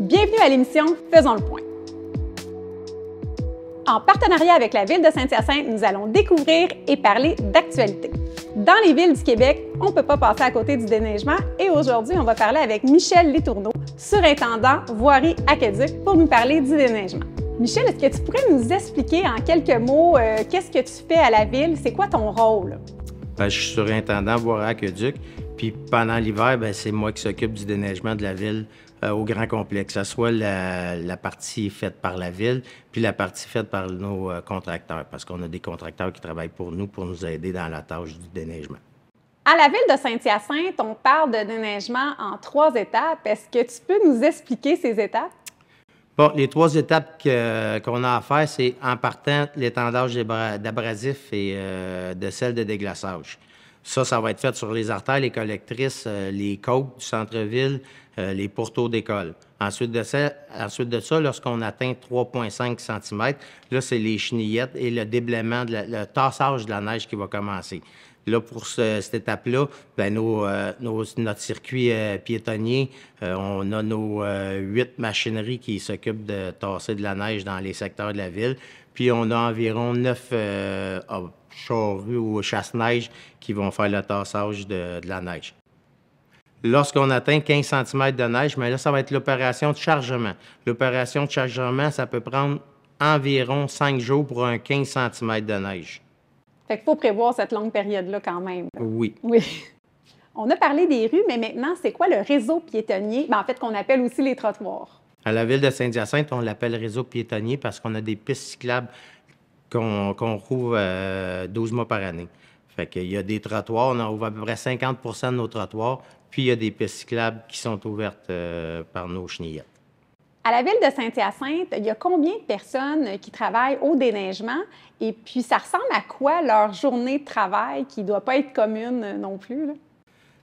Bienvenue à l'émission Faisons le point. En partenariat avec la Ville de Saint-Hyacinthe, nous allons découvrir et parler d'actualité. Dans les villes du Québec, on ne peut pas passer à côté du déneigement et aujourd'hui, on va parler avec Michel Letourneau, surintendant voirie aqueduc, pour nous parler du déneigement. Michel, est-ce que tu pourrais nous expliquer en quelques mots qu'est-ce que tu fais à la Ville? C'est quoi ton rôle? Je suis surintendant voirie aqueduc, puis pendant l'hiver, c'est moi qui s'occupe du déneigement de la Ville au grand complexe, que ce soit la partie faite par la Ville, puis la partie faite par nos contracteurs, parce qu'on a des contracteurs qui travaillent pour nous aider dans la tâche du déneigement. À la Ville de Saint-Hyacinthe, on parle de déneigement en 3 étapes. Est-ce que tu peux nous expliquer ces étapes? Bon, les 3 étapes qu'on a à faire, c'est en partant l'étendage d'abrasifs et de sel de déglaçage. Ça va être fait sur les artères, les collectrices, les côtes du centre-ville, les pourtours d'école. Ensuite de ça, lorsqu'on atteint 3,5 cm, là, c'est les chenillettes et le déblaiement, le tassage de la neige qui va commencer. Là, pour cette étape-là, notre circuit piétonnier, on a nos 8 machineries qui s'occupent de tasser de la neige dans les secteurs de la ville. Puis, on a environ 9 charrues ou chasse-neige qui vont faire le tassage de la neige. Lorsqu'on atteint 15 cm de neige, mais là, ça va être l'opération de chargement. L'opération de chargement, ça peut prendre environ 5 jours pour un 15 cm de neige. Fait qu'il faut prévoir cette longue période-là quand même. Oui. On a parlé des rues, mais maintenant, c'est quoi le réseau piétonnier? En fait, qu'on appelle aussi les trottoirs. À la Ville de Saint-Hyacinthe, on l'appelle réseau piétonnier parce qu'on a des pistes cyclables qu'on rouvre 12 mois par année. Fait qu'il y a des trottoirs, on ouvre à peu près 50 de nos trottoirs, puis il y a des pistes cyclables qui sont ouvertes par nos chenillettes. À la Ville de Saint-Hyacinthe, il y a combien de personnes qui travaillent au déneigement? Et puis, ça ressemble à quoi leur journée de travail qui ne doit pas être commune non plus, là?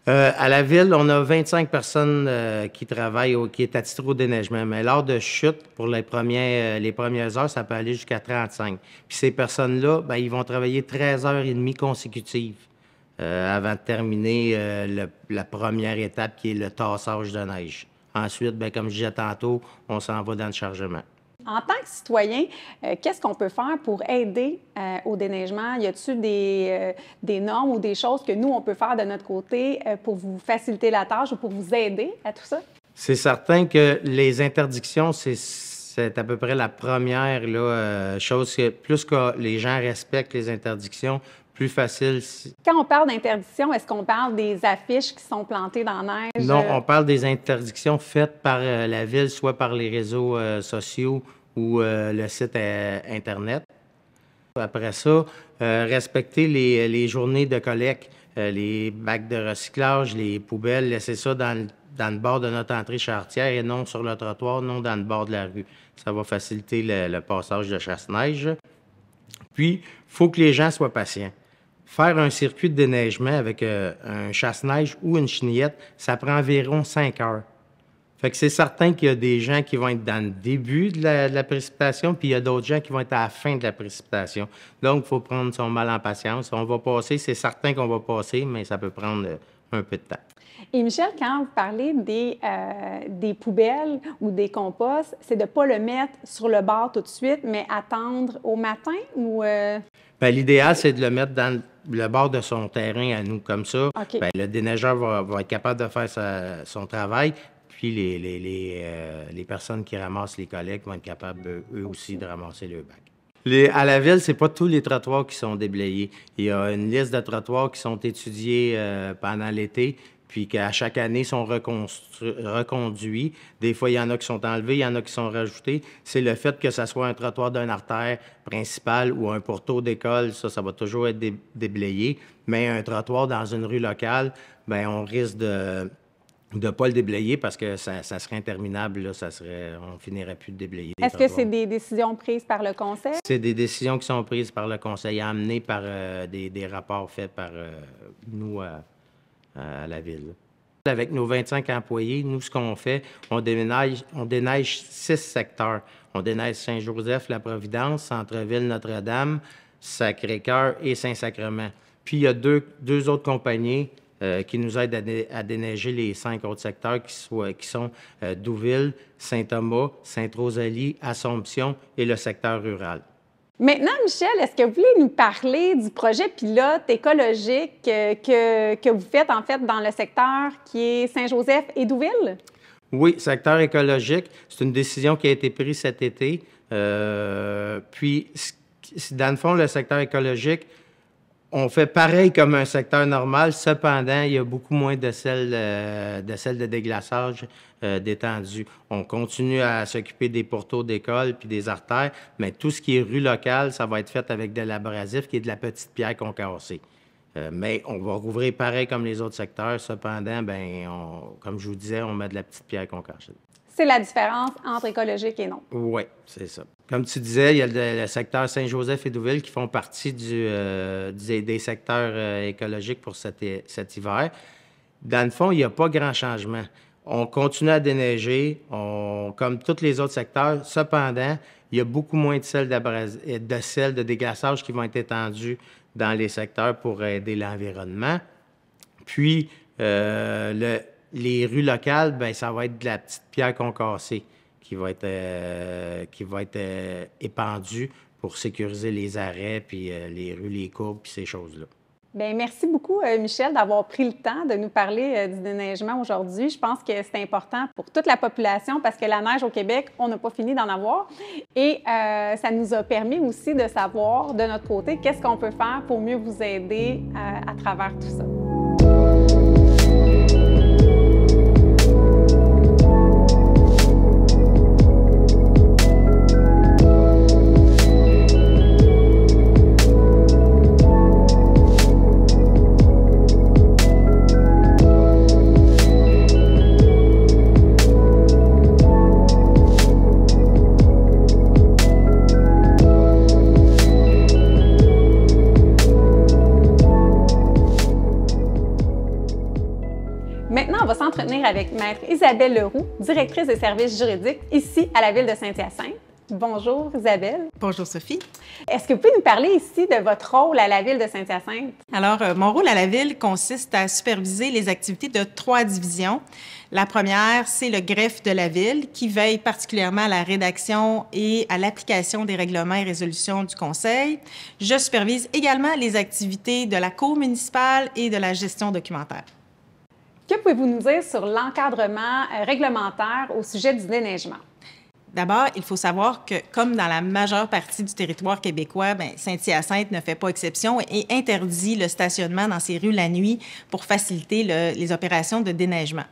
À la Ville, on a 25 personnes qui travaillent, qui est attitrées au déneigement. Mais lors de chute, pour les premières heures, ça peut aller jusqu'à 35. Puis ces personnes-là, ils vont travailler 13h30 consécutives avant de terminer la première étape qui est le tassage de neige. Ensuite, comme je disais tantôt, on s'en va dans le chargement. En tant que citoyen, qu'est-ce qu'on peut faire pour aider au déneigement? Y a-t-il des normes ou des choses que nous, on peut faire de notre côté pour vous faciliter la tâche ou pour vous aider à tout ça? C'est certain que les interdictions, c'est à peu près la première chose que plus que les gens respectent les interdictions, plus facile. Quand on parle d'interdiction, est-ce qu'on parle des affiches qui sont plantées dans la neige? Non, on parle des interdictions faites par la Ville, soit par les réseaux sociaux ou le site Internet. Après ça, respecter les journées de collecte, les bacs de recyclage, les poubelles, laisser ça dans le bord de notre entrée charretière et non sur le trottoir, non dans le bord de la rue. Ça va faciliter le passage de chasse-neige. Puis, il faut que les gens soient patients. Faire un circuit de déneigement avec un chasse-neige ou une chenillette, ça prend environ 5 heures. Fait que c'est certain qu'il y a des gens qui vont être dans le début de la précipitation, puis il y a d'autres gens qui vont être à la fin de la précipitation. Donc, il faut prendre son mal en patience. On va passer, c'est certain qu'on va passer, mais ça peut prendre un peu de temps. Et Michel, quand vous parlez des poubelles ou des composts, c'est de ne pas le mettre sur le bord tout de suite, mais attendre au matin ou... L'idéal, c'est de le mettre dans le bord de son terrain à nous, comme ça. Okay. Le déneigeur va être capable de faire son travail, puis les personnes qui ramassent les collectes vont être capables, eux aussi, de ramasser le bac. À la Ville, c'est pas tous les trottoirs qui sont déblayés. Il y a une liste de trottoirs qui sont étudiés pendant l'été, puis qu'à chaque année sont reconduits. Des fois, il y en a qui sont enlevés, il y en a qui sont rajoutés. C'est le fait que ce soit un trottoir d'une artère principale ou un pourtour d'école, ça va toujours être déblayé. Mais un trottoir dans une rue locale, on risque de ne pas le déblayer parce que ça serait interminable. Là, on finirait plus de déblayer. Est-ce que c'est des décisions prises par le conseil? C'est des décisions qui sont prises par le conseil, amenées par des rapports faits par nous à la Ville. Avec nos 25 employés, nous, ce qu'on fait, on déneige 6 secteurs. On déneige Saint-Joseph, La Providence, Centre-Ville, Notre-Dame, Sacré-Cœur et Saint-Sacrement. Puis, il y a deux autres compagnies qui nous aide à déneiger les 5 autres secteurs qui sont Douville, Saint-Thomas, Sainte-Rosalie, Assomption et le secteur rural. Maintenant, Michel, est-ce que vous voulez nous parler du projet pilote écologique que vous faites en fait dans le secteur qui est Saint-Joseph et Douville? Oui, secteur écologique, c'est une décision qui a été prise cet été. Puis, dans le fond, le secteur écologique, on fait pareil comme un secteur normal. Cependant, il y a beaucoup moins de sel de déglaçage d'étendue. On continue à s'occuper des pourtours d'école puis des artères, mais tout ce qui est rue locale, ça va être fait avec de l'abrasif qui est de la petite pierre concassée. Mais on va rouvrir pareil comme les autres secteurs. Cependant, comme je vous disais, on met de la petite pierre concassée. C'est la différence entre écologique et non. Oui, c'est ça. Comme tu disais, il y a le secteur Saint-Joseph et Douville qui font partie des secteurs écologiques pour cet hiver. Dans le fond, il n'y a pas grand changement. On continue à déneiger, comme tous les autres secteurs. Cependant, il y a beaucoup moins de sel de déglaçage qui vont être étendus dans les secteurs pour aider l'environnement. Puis, les rues locales, bien, ça va être de la petite pierre concassée qui va être épandue pour sécuriser les arrêts, puis les rues, les courbes, puis ces choses-là. Bien, merci beaucoup, Michel, d'avoir pris le temps de nous parler du déneigement aujourd'hui. Je pense que c'est important pour toute la population parce que la neige au Québec, on n'a pas fini d'en avoir. Et ça nous a permis aussi de savoir, de notre côté, qu'est-ce qu'on peut faire pour mieux vous aider à travers tout ça. Maintenant, on va s'entretenir avec Maître Isabelle Leroux, directrice des services juridiques ici à la Ville de Saint-Hyacinthe. Bonjour Isabelle. Bonjour Sophie. Est-ce que vous pouvez nous parler ici de votre rôle à la Ville de Saint-Hyacinthe? Alors, mon rôle à la Ville consiste à superviser les activités de 3 divisions. La première, c'est le greffe de la Ville qui veille particulièrement à la rédaction et à l'application des règlements et résolutions du Conseil. Je supervise également les activités de la Cour municipale et de la gestion documentaire. Que pouvez-vous nous dire sur l'encadrement réglementaire au sujet du déneigement? D'abord, il faut savoir que, comme dans la majeure partie du territoire québécois, Saint-Hyacinthe ne fait pas exception et interdit le stationnement dans ses rues la nuit pour faciliter les opérations de déneigement.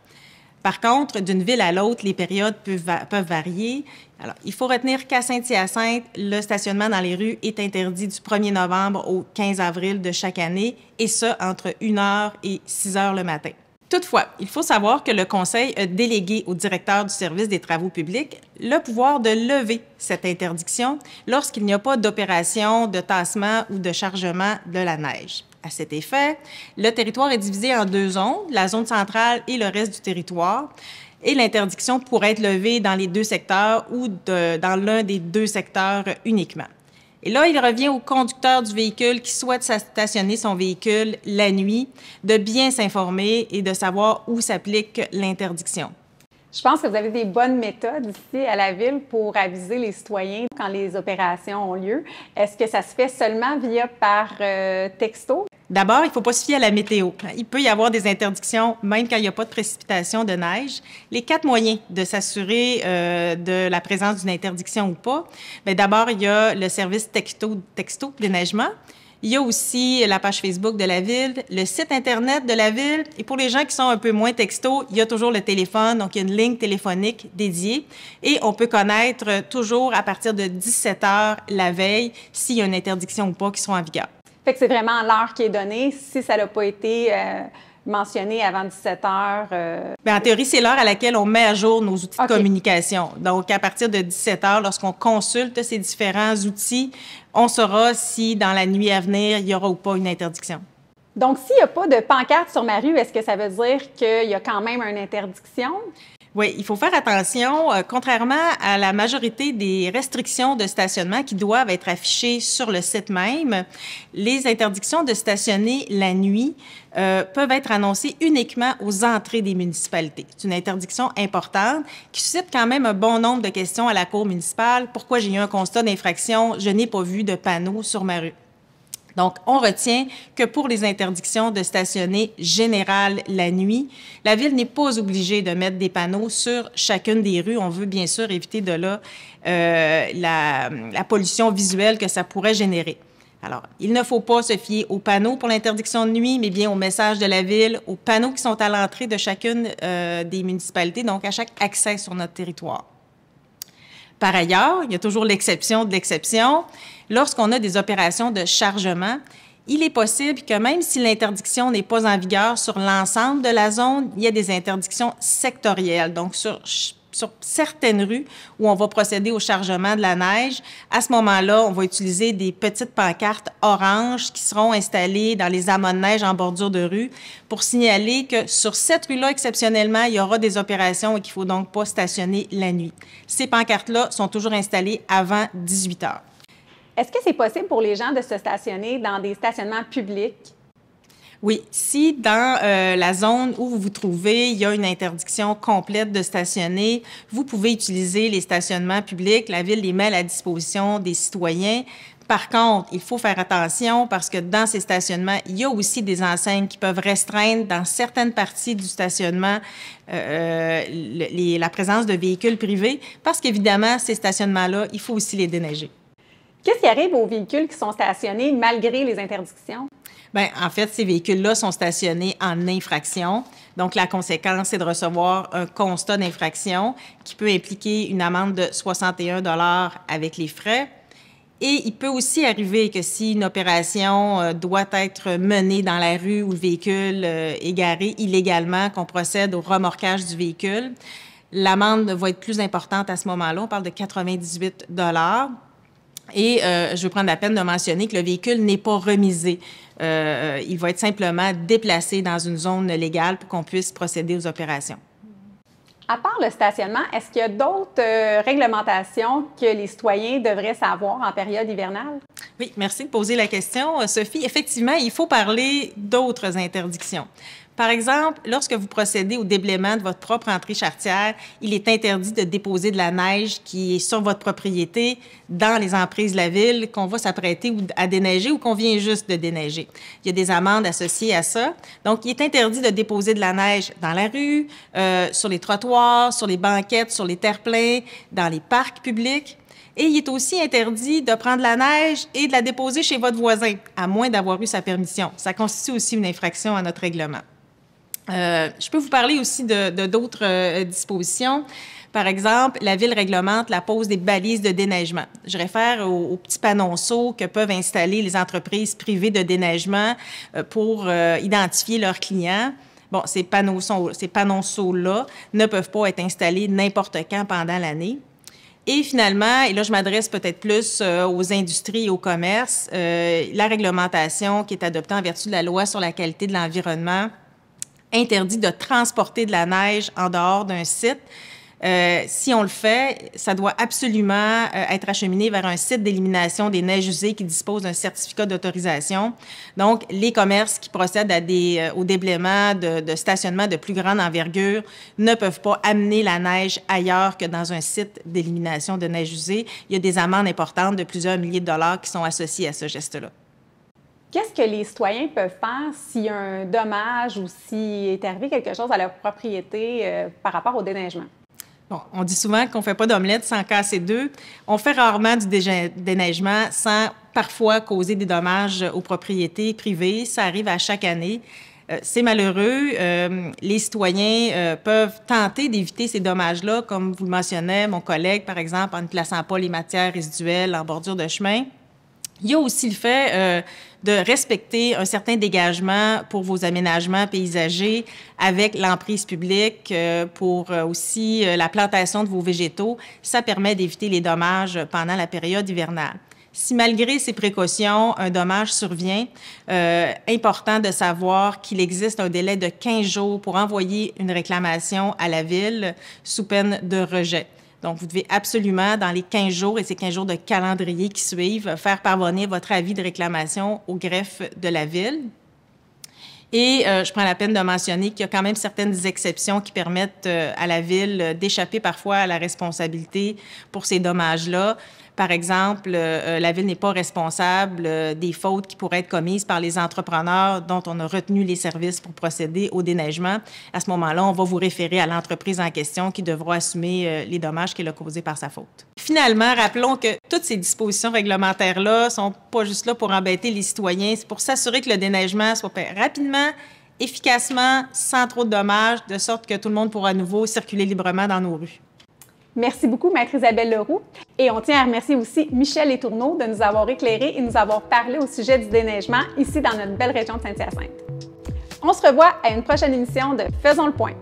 Par contre, d'une ville à l'autre, les périodes peuvent varier. Alors, il faut retenir qu'à Saint-Hyacinthe, le stationnement dans les rues est interdit du 1er novembre au 15 avril de chaque année, et ce, entre 1h et 6h le matin. Toutefois, il faut savoir que le Conseil a délégué au directeur du service des travaux publics le pouvoir de lever cette interdiction lorsqu'il n'y a pas d'opération de tassement ou de chargement de la neige. À cet effet, le territoire est divisé en 2 zones, la zone centrale et le reste du territoire, et l'interdiction pourrait être levée dans les 2 secteurs ou dans l'un des 2 secteurs uniquement. Et là, il revient au conducteur du véhicule qui souhaite stationner son véhicule la nuit de bien s'informer et de savoir où s'applique l'interdiction. Je pense que vous avez des bonnes méthodes ici à la Ville pour aviser les citoyens quand les opérations ont lieu. Est-ce que ça se fait seulement par texto? D'abord, il ne faut pas se fier à la météo. Il peut y avoir des interdictions, même quand il n'y a pas de précipitation de neige. Les 4 moyens de s'assurer de la présence d'une interdiction ou pas, d'abord, il y a le service texto déneigement. Il y a aussi la page Facebook de la Ville, le site Internet de la Ville. Et pour les gens qui sont un peu moins texto, il y a toujours le téléphone. Donc, il y a une ligne téléphonique dédiée. Et on peut connaître toujours à partir de 17h la veille s'il y a une interdiction ou pas qui soit en vigueur. Fait que c'est vraiment l'heure qui est donnée. Si ça n'a pas été mentionné avant 17 heures. En théorie, c'est l'heure à laquelle on met à jour nos outils de communication. Donc, à partir de 17 heures, lorsqu'on consulte ces différents outils, on saura si dans la nuit à venir, il y aura ou pas une interdiction. Donc, s'il n'y a pas de pancarte sur ma rue, est-ce que ça veut dire qu'il y a quand même une interdiction? Oui, il faut faire attention. Contrairement à la majorité des restrictions de stationnement qui doivent être affichées sur le site même, les interdictions de stationner la nuit peuvent être annoncées uniquement aux entrées des municipalités. C'est une interdiction importante qui suscite quand même un bon nombre de questions à la Cour municipale. Pourquoi j'ai eu un constat d'infraction? Je n'ai pas vu de panneau sur ma rue. Donc, on retient que pour les interdictions de stationner générales la nuit, la Ville n'est pas obligée de mettre des panneaux sur chacune des rues. On veut bien sûr éviter de là la pollution visuelle que ça pourrait générer. Alors, il ne faut pas se fier aux panneaux pour l'interdiction de nuit, mais bien aux messages de la Ville, aux panneaux qui sont à l'entrée de chacune des municipalités, donc à chaque accès sur notre territoire. Par ailleurs, il y a toujours l'exception de l'exception. Lorsqu'on a des opérations de chargement, il est possible que même si l'interdiction n'est pas en vigueur sur l'ensemble de la zone, il y a des interdictions sectorielles. Donc, sur certaines rues où on va procéder au chargement de la neige, à ce moment-là, on va utiliser des petites pancartes oranges qui seront installées dans les amas de neige en bordure de rue pour signaler que sur cette rue-là, exceptionnellement, il y aura des opérations et qu'il ne faut donc pas stationner la nuit. Ces pancartes-là sont toujours installées avant 18 heures. Est-ce que c'est possible pour les gens de se stationner dans des stationnements publics? Oui, si dans la zone où vous vous trouvez, il y a une interdiction complète de stationner, vous pouvez utiliser les stationnements publics. La Ville les met à la disposition des citoyens. Par contre, il faut faire attention parce que dans ces stationnements, il y a aussi des enseignes qui peuvent restreindre dans certaines parties du stationnement la présence de véhicules privés parce qu'évidemment, ces stationnements-là, il faut aussi les déneiger. Qu'est-ce qui arrive aux véhicules qui sont stationnés malgré les interdictions? Bien, en fait, ces véhicules-là sont stationnés en infraction. Donc, la conséquence, c'est de recevoir un constat d'infraction qui peut impliquer une amende de 61 $ avec les frais. Et il peut aussi arriver que si une opération doit être menée dans la rue où le véhicule est garé illégalement, qu'on procède au remorquage du véhicule, l'amende va être plus importante à ce moment-là. On parle de 98 $. Et je veux prendre la peine de mentionner que le véhicule n'est pas remisé. Il va être simplement déplacé dans une zone légale pour qu'on puisse procéder aux opérations. À part le stationnement, est-ce qu'il y a d'autres réglementations que les citoyens devraient savoir en période hivernale? Oui, merci de poser la question, Sophie. Effectivement, il faut parler d'autres interdictions. Par exemple, lorsque vous procédez au déblaiement de votre propre entrée charretière, il est interdit de déposer de la neige qui est sur votre propriété dans les emprises de la Ville qu'on va s'apprêter à déneiger ou qu'on vient juste de déneiger. Il y a des amendes associées à ça. Donc, il est interdit de déposer de la neige dans la rue, sur les trottoirs, sur les banquettes, sur les terre-pleins, dans les parcs publics. Et il est aussi interdit de prendre la neige et de la déposer chez votre voisin, à moins d'avoir eu sa permission. Ça constitue aussi une infraction à notre règlement. Je peux vous parler aussi de d'autres dispositions. Par exemple, la Ville réglemente la pose des balises de déneigement. Je réfère aux petits panonceaux que peuvent installer les entreprises privées de déneigement pour identifier leurs clients. Bon, ces panonceaux-là ne peuvent pas être installés n'importe quand pendant l'année. Et finalement, et là, je m'adresse peut-être plus aux industries et au commerce, la réglementation qui est adoptée en vertu de la Loi sur la qualité de l'environnement interdit de transporter de la neige en dehors d'un site. Si on le fait, ça doit absolument être acheminé vers un site d'élimination des neiges usées qui dispose d'un certificat d'autorisation. Donc, les commerces qui procèdent au déblaiement de stationnement de plus grande envergure ne peuvent pas amener la neige ailleurs que dans un site d'élimination de neiges usées. Il y a des amendes importantes de plusieurs milliers de dollars qui sont associées à ce geste-là. Qu'est-ce que les citoyens peuvent faire s'il y a un dommage ou s'il est arrivé quelque chose à leur propriété par rapport au déneigement? Bon, on dit souvent qu'on ne fait pas d'omelette sans casser deux. On fait rarement du déneigement sans parfois causer des dommages aux propriétés privées. Ça arrive à chaque année. C'est malheureux. Les citoyens peuvent tenter d'éviter ces dommages-là, comme vous le mentionnez, mon collègue, par exemple, en ne plaçant pas les matières résiduelles en bordure de chemin. Il y a aussi le fait de respecter un certain dégagement pour vos aménagements paysagers avec l'emprise publique, pour aussi la plantation de vos végétaux. Ça permet d'éviter les dommages pendant la période hivernale. Si malgré ces précautions, un dommage survient, important de savoir qu'il existe un délai de 15 jours pour envoyer une réclamation à la Ville sous peine de rejet. Donc, vous devez absolument, dans les 15 jours et ces 15 jours de calendrier qui suivent, faire parvenir votre avis de réclamation au greffe de la Ville. Et je prends la peine de mentionner qu'il y a quand même certaines exceptions qui permettent à la Ville d'échapper parfois à la responsabilité pour ces dommages-là. Par exemple, la Ville n'est pas responsable des fautes qui pourraient être commises par les entrepreneurs dont on a retenu les services pour procéder au déneigement. À ce moment-là, on va vous référer à l'entreprise en question qui devra assumer les dommages qu'elle a causés par sa faute. Finalement, rappelons que toutes ces dispositions réglementaires-là ne sont pas juste là pour embêter les citoyens, c'est pour s'assurer que le déneigement soit fait rapidement, efficacement, sans trop de dommages, de sorte que tout le monde pourra à nouveau circuler librement dans nos rues. Merci beaucoup, Maître Isabelle Leroux. Et on tient à remercier aussi Michel Letourneau de nous avoir éclairés et nous avoir parlé au sujet du déneigement ici dans notre belle région de Saint-Hyacinthe. On se revoit à une prochaine émission de Faisons le point.